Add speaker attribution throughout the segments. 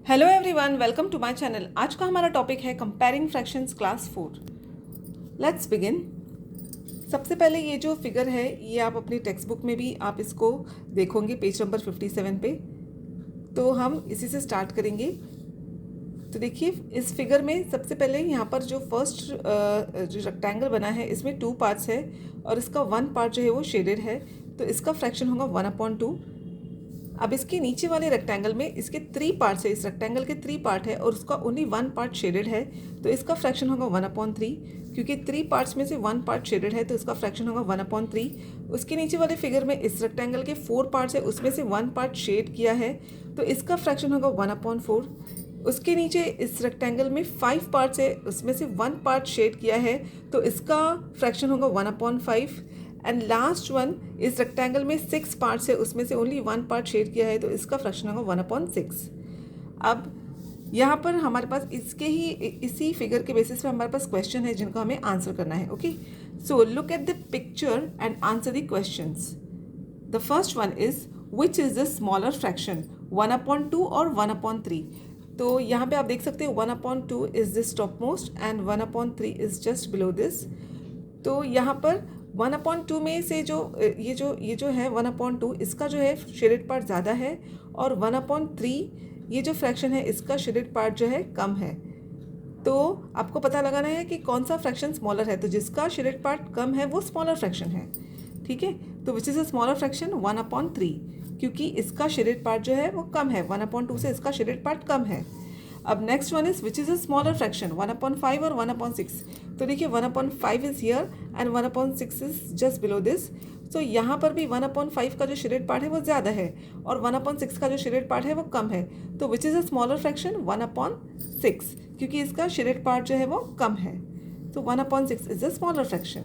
Speaker 1: Hello everyone, welcome to my channel. आज का हमारा टॉपिक है comparing fractions class 4। Let's begin. सबसे पहले ये जो फिगर है ये आप अपनी टेक्स्ट बुक में भी आप इसको देखोगे पेज नंबर 57 पे। तो हम इसी से स्टार्ट करेंगे। तो देखिए इस फिगर में सबसे पहले यहाँ पर जो फर्स्ट जो रेक्टेंगल बना है इसमें 2 पार्ट्स है और इसका 1 पार्ट जो है वो शेडेड है, तो इसका फ्रैक्शन होगा 1/2। अब इसके नीचे वाले रेक्टेंगल में इसके 3 पार्ट्स है, इस रेक्टेंगल के 3 पार्ट है और उसका ओनली 1 पार्ट शेडेड है, तो इसका फ्रैक्शन होगा 1/3। क्योंकि 3 पार्ट्स में से 1 पार्ट शेडेड है तो इसका फ्रैक्शन होगा 1/3। उसके नीचे वाले फिगर में इस रेक्टेंगल के 4 पार्ट्स है, उसमें से 1 पार्ट शेड किया है तो इसका फ्रैक्शन होगा 1/4। उसके नीचे इस रेक्टेंगल में 5 पार्ट्स है, उसमें से 1 पार्ट शेड किया है तो इसका फ्रैक्शन होगा 1/5। एंड लास्ट वन, इस रेक्टेंगल में 6 पार्ट्स है, उसमें से ओनली 1 पार्ट शेड किया है तो इसका फ्रैक्शन होगा 1/6। अब यहाँ पर हमारे पास इसके ही इसी फिगर के बेसिस पे हमारे पास क्वेश्चन है जिनका हमें आंसर करना है। Okay, so look at the picture and answer the questions. The first one is which is the smaller fraction, 1/2 और 1/3। तो यहाँ पे आप देख सकते हैं 1/2 is this top most and 1/3 is just below this. तो यहाँ पर 1/2 में से जो ये जो है 1/2 इसका जो है शेडेड पार्ट ज़्यादा है और 1/3 ये जो फ्रैक्शन है इसका शेडेड पार्ट जो है कम है। तो आपको पता लगाना है कि कौन सा फ्रैक्शन स्मॉलर है, तो जिसका शेडेड पार्ट कम है वो स्मॉलर फ्रैक्शन है। ठीक है, तो which is a smaller fraction 1/3, क्योंकि इसका शेडेड पार्ट जो है वो कम है, 1/2 से इसका शेडेड पार्ट कम है। अब next one is which is a smaller fraction 1/5 और 1/6। तो देखिए 1/5 is here and 1/6 is just below this. तो यहाँ पर भी 1/5 का जो शेडेड पार्ट है वो ज़्यादा है और 1/6 का जो शेडेड पार्ट है वो कम है। तो which is a smaller fraction 1/6, क्योंकि इसका शेडेड पार्ट जो है वो कम है। तो 1/6 इज अ स्मॉलर फ्रैक्शन।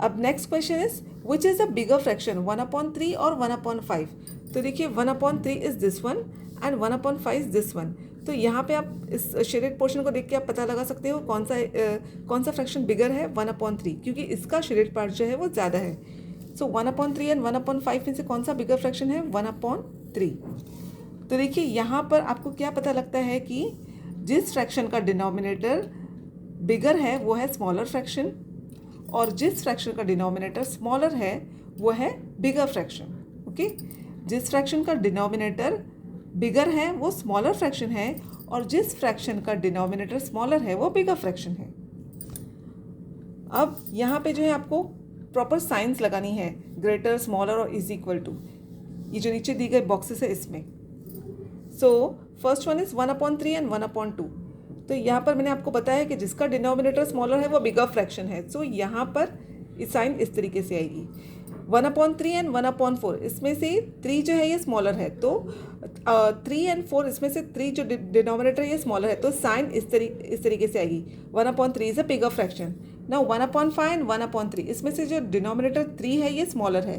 Speaker 1: अब next question is which is a bigger fraction 1/3 और 1/5। तो देखिए 1/3 is this one and 1/5 is this one. तो यहाँ पे आप इस शेडेड पोर्शन को देख के आप पता लगा सकते हो कौन सा फ्रैक्शन बिगर है, 1/3, क्योंकि इसका शेडेड पार्ट जो है वो ज़्यादा है। सो 1/3 एंड 1/5 में से कौन सा बिगर फ्रैक्शन है, 1/3। तो देखिए यहाँ पर आपको क्या पता लगता है कि जिस फ्रैक्शन का डिनोमिनेटर बिगर है वो है स्मॉलर फ्रैक्शन और जिस फ्रैक्शन का डिनोमिनेटर स्मॉलर है वो है बिगर फ्रैक्शन। ओके, जिस फ्रैक्शन का डिनोमिनेटर बिगर है वो स्मॉलर फ्रैक्शन है और जिस फ्रैक्शन का डिनोमिनेटर स्मॉलर है वो बिगर फ्रैक्शन है। अब यहाँ पे जो है आपको प्रॉपर साइंस लगानी है, ग्रेटर, स्मॉलर और इज इक्वल टू, ये जो नीचे दी गई बॉक्सेस है इसमें। So first one is 1/3 and 1/2। तो यहाँ पर मैंने आपको बताया कि जिसका डिनोमिनेटर स्मॉलर है वो बिगर फ्रैक्शन है। सो यहाँ पर इस साइन इस तरीके से आएगी, 1/3 एंड 1/4। इसमें से 3 जो है ये स्मॉलर है, तो 3 एंड 4 इसमें से 3 जो डिनोमिनेटर ये स्मॉलर है, तो साइन इस तरीके से आएगी, 1/3 is a bigger fraction. Now 1/5 and 1/3 इसमें से जो डिनोमिनेटर 3 है ये स्मॉलर है,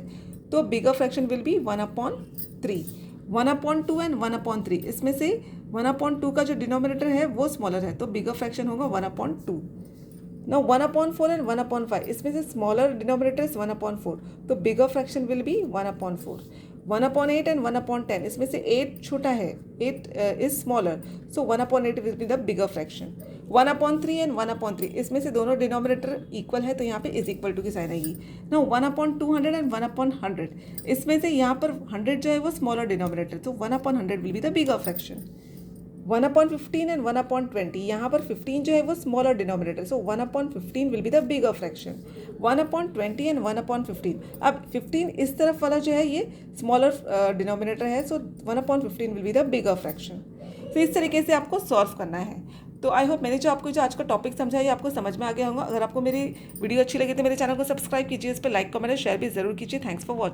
Speaker 1: तो बिगर फ्रैक्शन विल बी 1/3। 1/2 एंड 1/3 इसमें से 1/2 का जो डिनोमिनेटर है वो स्मॉलर है, तो बिगर फ्रैक्शन होगा 1/2। नाउ 1/4 एंड 1/5 इसमें से स्मॉलर डिनोमिनेटर इज 1/4, तो बिगर फ्रैक्शन विल बी 1/4। 1/8 एंड 1/10 इसमें से 8 छोटा है, 8 is smaller, so 1/8 will be the bigger fraction. 1/3 and 1/3 इसमें से दोनों डिनोमिनेटर इक्वल है, तो यहाँ पे इज इक्वल टू की साइन आएगी। नाउ 1/200 एंड 1/100 इसमें से यहाँ पर 100 जो है वो स्मॉलर डिनोमिनेटर, तो 1/100 will be the bigger fraction. 1/15 and 1/20 यहाँ पर 15 जो है वो smaller denominator, so 1/15 will be the bigger fraction. 1/20 and 1/15, अब 15 इस तरफ वाला जो है ये स्मॉलर डिनोमिनेटर है, सो 1/15 will be the bigger fraction. तो इस तरीके से आपको सॉल्व करना है। तो आई होप मैंने जो आपको आज का टॉपिक समझा है आपको समझ में आ गया होगा। अगर आपको मेरी वीडियो अच्छी लगी तो मेरे चैनल को सब्सक्राइब कीजिए, इस पर लाइक कमेंट शेयर भी जरूर कीजिए। Thanks for watching.